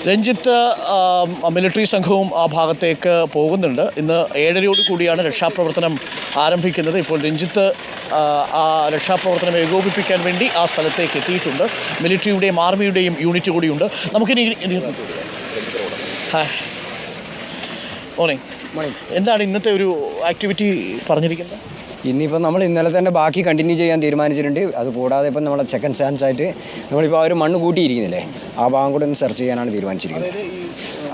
Ranjith military സംഘവും ആ ഭാഗത്തേക്ക് പോകുന്നുണ്ട്. ഇന്ന് 7:30 കൂടിയാണ് രക്ഷാപ്രവർത്തനം ആരംഭിക്കുന്നത്. ഇപ്പോൾ രഞ്ജിത്ത് ആ രക്ഷാപ്രവർത്തനം ഏകോപിപ്പിക്കാൻ വേണ്ടി ആ സ്ഥലത്തേക്ക് എത്തിയിട്ടുണ്ട്. മിലിറ്ററിയുടെയും ആർമിയുടെയും യൂണിറ്റ് കൂടിയുണ്ട്. നമുക്കിനി മോർണിംഗ് എന്താണ് ഇന്നത്തെ ഒരു ആക്ടിവിറ്റി പറഞ്ഞിരിക്കുന്നത്? ഇന്നിപ്പോൾ നമ്മൾ ഇന്നലെ തന്നെ ബാക്കി കണ്ടിന്യൂ ചെയ്യാൻ തീരുമാനിച്ചിട്ടുണ്ട്. അത് കൂടാതെ ഇപ്പം നമ്മളെ സെക്കൻഡ് ചാൻസ് ആയിട്ട് നമ്മളിപ്പോൾ ആ ഒരു മണ്ണ് കൂട്ടിയിരിക്കുന്നില്ലേ, ആ ഭാഗം കൂടെ ഒന്ന് സെർച്ച് ചെയ്യാനാണ് തീരുമാനിച്ചിരിക്കുന്നത്.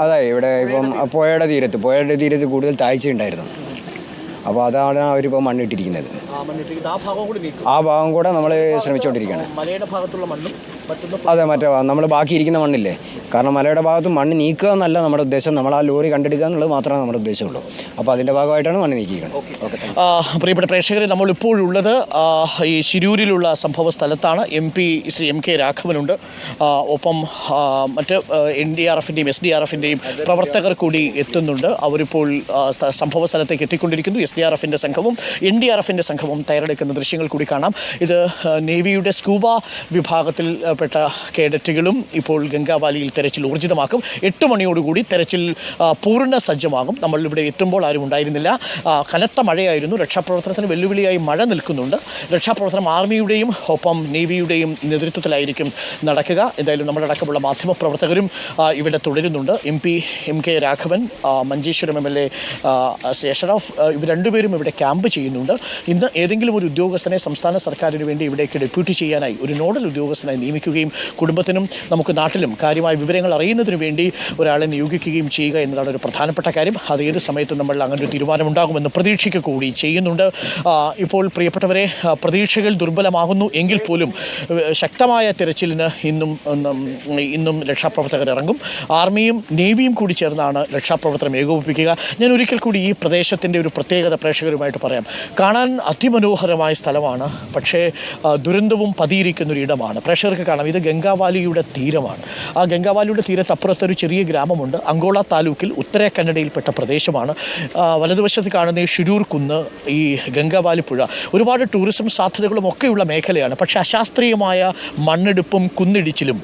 അതെ, ഇവിടെ ഇപ്പം പുഴയുടെ തീരത്ത് കൂടുതൽ താഴ്ച ഉണ്ടായിരുന്നു. അപ്പോൾ അതാണ് അവരിപ്പോൾ മണ്ണിട്ടിരിക്കുന്നത്. ആ ഭാഗം കൂടെ നമ്മൾ ശ്രമിച്ചുകൊണ്ടിരിക്കുകയാണ്. അതെ, നമ്മൾ ബാക്കി ഇരിക്കുന്ന മണ്ണില്ലേ, കാരണം മലയുടെ ഭാഗത്ത് മണ്ണ് നീക്കുക എന്നല്ല നമ്മുടെ ഉദ്ദേശം, നമ്മൾ ആ ലോറി കണ്ടെടുക്കുക എന്നുള്ളത് മാത്രമേ നമ്മുടെ ഉദ്ദേശമുള്ളൂ. അപ്പോൾ അതിൻ്റെ ഭാഗമായിട്ടാണ് മണ്ണ് നീക്കിയിരിക്കുന്നത്. പ്രിയപ്പെട്ട പ്രേക്ഷകരെ, നമ്മളിപ്പോഴുള്ളത് ഈ ശിരൂരിലുള്ള സംഭവ സ്ഥലത്താണ്. MP Shri MK രാഘവനുണ്ട്. ഒപ്പം മറ്റ് NDRFൻ്റെയും SDRFൻ്റെയും പ്രവർത്തകർ കൂടി എത്തുന്നുണ്ട്. അവരിപ്പോൾ സംഭവ സ്ഥലത്തേക്ക് എത്തിക്കൊണ്ടിരിക്കുന്നു. SDRFൻ്റെ സംഘവും NDRFൻ്റെ സംഘവും തയ്യാറെടുക്കുന്ന ദൃശ്യങ്ങൾ കൂടി കാണാം. ഇത് നേവിയുടെ സ്കൂബ വിഭാഗത്തിൽ പെട്ട കേഡറ്റുകളും ഇപ്പോൾ ഗംഗാവാലിയിൽ തെരച്ചിൽ ഊർജിതമാക്കും. 8 മണിയോടുകൂടി തെരച്ചിൽ പൂർണ്ണ സജ്ജമാകും. നമ്മൾ ഇവിടെ എത്തുമ്പോൾ ആരും ഉണ്ടായിരുന്നില്ല. കനത്ത മഴയായിരുന്നു. രക്ഷാപ്രവർത്തനത്തിന് വെല്ലുവിളിയായി മഴ നിൽക്കുന്നുണ്ട്. രക്ഷാപ്രവർത്തനം ആർമിയുടെയും ഒപ്പം നേവിയുടെയും നേതൃത്വത്തിലായിരിക്കും നടക്കുക. എന്തായാലും നമ്മളടക്കമുള്ള മാധ്യമപ്രവർത്തകരും ഇവിടെ തുടരുന്നുണ്ട്. MP MK Raghavan, Manjeshwaram MLA Shri Ashraf, ഇവർ രണ്ടുപേരും ഇവിടെ ക്യാമ്പ് ചെയ്യുന്നുണ്ട്. ഇന്ന് ഏതെങ്കിലും ഒരു ഉദ്യോഗസ്ഥനെ സംസ്ഥാന സർക്കാരിന് വേണ്ടി ഇവിടേക്ക് ഡെപ്യൂട്ടി ചെയ്യാനായി ഒരു നോഡൽ ഉദ്യോഗസ്ഥനായി നിയമിക്കുകയും കുടുംബത്തിനും നമുക്ക് നാട്ടിലും കാര്യമായ വിവരങ്ങൾ അറിയുന്നതിന് വേണ്ടി ഒരാളെ നിയോഗിക്കുകയും ചെയ്യുക എന്നതാണ് ഒരു പ്രധാനപ്പെട്ട കാര്യം. അത് ഏത് സമയത്തും നമ്മൾ അങ്ങനെ ഒരു തീരുമാനമുണ്ടാകുമെന്ന് പ്രതീക്ഷിക്കുക കൂടി ചെയ്യുന്നുണ്ട്. ഇപ്പോൾ പ്രിയപ്പെട്ടവരെ, പ്രതീക്ഷകൾ ദുർബലമാകുന്നു എങ്കിൽ പോലും ശക്തമായ തിരച്ചിലിന് ഇന്നും രക്ഷാപ്രവർത്തകർ ഇറങ്ങും. ആർമിയും നേവിയും കൂടി ചേർന്നാണ് രക്ഷാപ്രവർത്തനം ഏകോപിപ്പിക്കുക. ഞാൻ ഒരിക്കൽ കൂടി ഈ പ്രദേശത്തിൻ്റെ ഒരു പ്രത്യേകത പ്രേക്ഷകരുമായിട്ട് പറയാം. കാണാൻ അതിമനോഹരമായ സ്ഥലമാണ്, പക്ഷേ ദുരന്തവും പതിയിരിക്കുന്നൊരു ഇടമാണ്. പ്രേക്ഷകർക്ക് കാണാം, ഇത് ഗംഗാവാലിയുടെ തീരമാണ്. ആ ഗംഗാവാലിയുടെ തീരത്തപ്പുറത്തൊരു ചെറിയ ഗ്രാമമുണ്ട്. അങ്കോള താലൂക്കിൽ ഉത്തര കന്നഡയിൽപ്പെട്ട പ്രദേശമാണ്. വലതുവശത്ത് കാണുന്ന ഈ ഷിരൂർ കുന്ന്, ഈ ഗംഗാവാലി പുഴ, ഒരുപാട് ടൂറിസം സാധ്യതകളും ഒക്കെയുള്ള മേഖലയാണ്. പക്ഷേ അശാസ്ത്രീയമായ മണ്ണെടുപ്പും കുന്നിടിച്ചിലും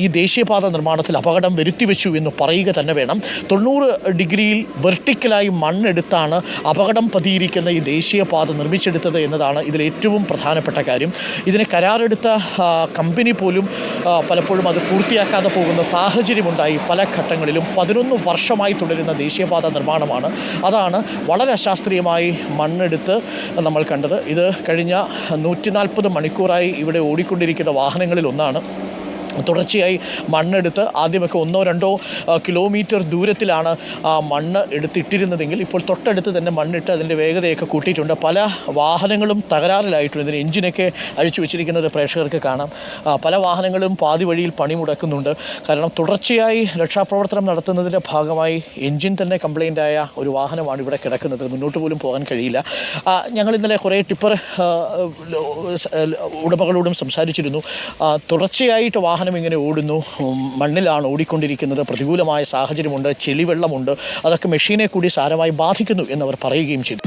ഈ ദേശീയപാത നിർമ്മാണത്തിൽ അപകടം വരുത്തിവെച്ചു എന്ന് പറയുക തന്നെ വേണം. 90 ഡിഗ്രിയിൽ വെർട്ടിക്കലായി മണ്ണെടുത്താണ് അപകടം പതിയിരിക്കുന്ന ഈ ദേശീയപാത നിർമ്മിച്ചെടുത്തത് എന്നതാണ് ഇതിൽ ഏറ്റവും പ്രധാനപ്പെട്ട കാര്യം. ഇതിനെ കരാറെടുത്ത കമ്പനി പോലും പലപ്പോഴും അത് പൂർത്തിയാക്കാതെ പോകുന്ന സാഹചര്യമുണ്ടായി. പല ഘട്ടങ്ങളിലും 11 വർഷമായി തുടരുന്ന ദേശീയപാത നിർമ്മാണമാണ്. അതാണ് വളരെ അശാസ്ത്രീയമായി മണ്ണെടുത്ത് നമ്മൾ കണ്ടത്. ഇത് കഴിഞ്ഞ 140 മണിക്കൂറായി ഇവിടെ ഓടിക്കൊണ്ടിരിക്കുന്ന വാഹനങ്ങളിൽ ഒന്നാണ്. തുടർച്ചയായി മണ്ണെടുത്ത് ആദ്യമൊക്കെ 1-2 കിലോമീറ്റർ ദൂരത്തിലാണ് ആ മണ്ണ് എടുത്തിട്ടിരുന്നതെങ്കിൽ ഇപ്പോൾ തൊട്ടടുത്ത് തന്നെ മണ്ണിട്ട് അതിൻ്റെ വേഗതയൊക്കെ കൂട്ടിയിട്ടുണ്ട്. പല വാഹനങ്ങളും തകരാറിലായിട്ടുണ്ട്. ഇതിന് എഞ്ചിനൊക്കെ അഴിച്ചു വെച്ചിരിക്കുന്നത് പ്രേക്ഷകർക്ക് കാണാം. പല വാഹനങ്ങളും പാതി വഴിയിൽ പണിമുടക്കുന്നുണ്ട്. കാരണം തുടർച്ചയായി രക്ഷാപ്രവർത്തനം നടത്തുന്നതിൻ്റെ ഭാഗമായി എഞ്ചിൻ തന്നെ കംപ്ലൈൻ്റായ ഒരു വാഹനമാണ് ഇവിടെ കിടക്കുന്നത്. മുന്നോട്ട് പോലും പോകാൻ കഴിയില്ല. ഞങ്ങൾ ഇന്നലെ കുറേ ടിപ്പർ ഉടമകളോടും സംസാരിച്ചിരുന്നു. തുടർച്ചയായിട്ട് വാഹനം ഇങ്ങനെ ഓടുന്നു, മണ്ണിലാണ് ഓടിക്കൊണ്ടിരിക്കുന്നത്, പ്രതികൂലമായ സാഹചര്യമുണ്ട്, ചെളിവെള്ളമുണ്ട്, അതൊക്കെ മെഷീനെ കൂടി സാരമായി ബാധിക്കുന്നു എന്നവർ പറയുകയും ചെയ്തു.